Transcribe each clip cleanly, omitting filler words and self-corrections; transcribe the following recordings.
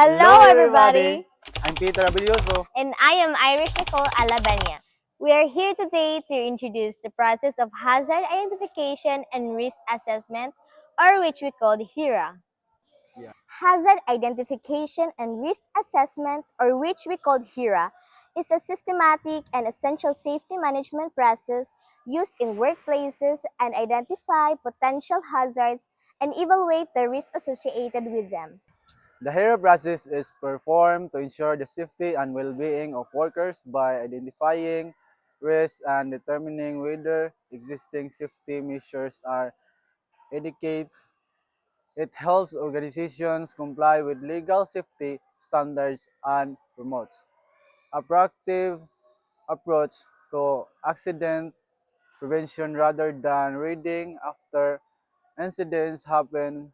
Hello, everybody! I'm Peter Abilioso. And I am Irish Nicole Alabania. We are here today to introduce the process of hazard identification and risk assessment, or which we call HIRA. Yeah. Hazard identification and risk assessment, or which we call HIRA, is a systematic and essential safety management process used in workplaces and identify potential hazards and evaluate the risk associated with them. The HIRA process is performed to ensure the safety and well-being of workers by identifying risks and determining whether existing safety measures are adequate. It helps organizations comply with legal safety standards and promotes a proactive approach to accident prevention rather than reading after incidents happen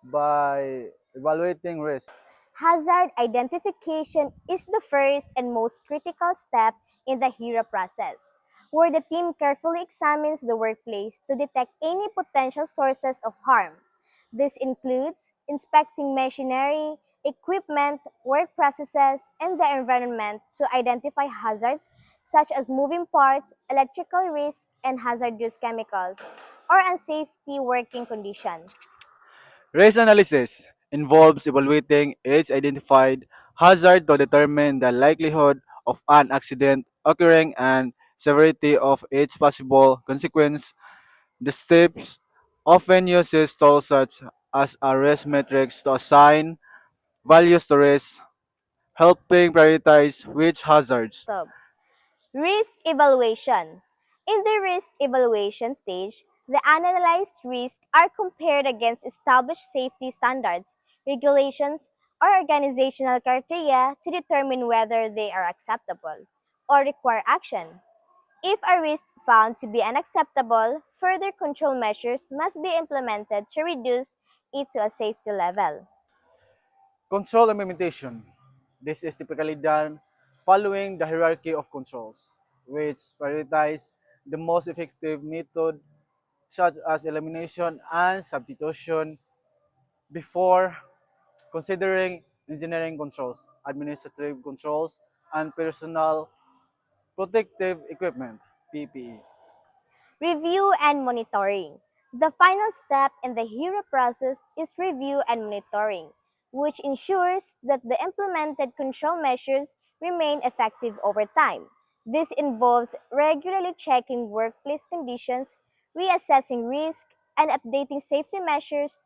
by evaluating risks. Hazard identification is the first and most critical step in the HIRA process, where the team carefully examines the workplace to detect any potential sources of harm. This includes inspecting machinery, equipment, work processes, and the environment to identify hazards such as moving parts, electrical risk, and hazardous chemicals, or unsafety working conditions. Risk analysis involves evaluating each identified hazard to determine the likelihood of an accident occurring and severity of each possible consequence. The steps often uses tools such as a risk matrix to assign values to risk, helping prioritize which hazards. Stop. Risk evaluation. In the risk evaluation stage, the analyzed risks are compared against established safety standards, regulations, or organizational criteria to determine whether they are acceptable or require action. If a risk found to be unacceptable, further control measures must be implemented to reduce it to a safety level. Control implementation. This is typically done following the hierarchy of controls, which prioritize the most effective method such as elimination and substitution before considering engineering controls, administrative controls, and personal protective equipment (PPE). Review and monitoring. The final step in the HERA process is review and monitoring, which ensures that the implemented control measures remain effective over time. This involves regularly checking workplace conditions, reassessing risk, and updating safety measures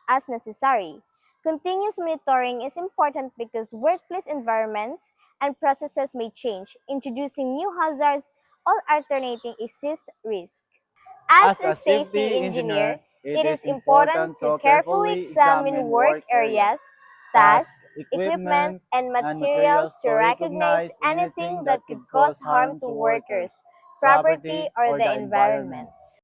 as necessary. Continuous monitoring is important because workplace environments and processes may change, introducing new hazards or alternating exist risks. As As a a safety safety engineer, engineer, it it is is important important to to carefully carefully examine examine work work areas, areas, tasks, tasks, equipment, equipment, and and materials materials to to recognize recognize anything anything that that could could cause cause harm harm to to workers, workers, property, property, or or the the environment. environment.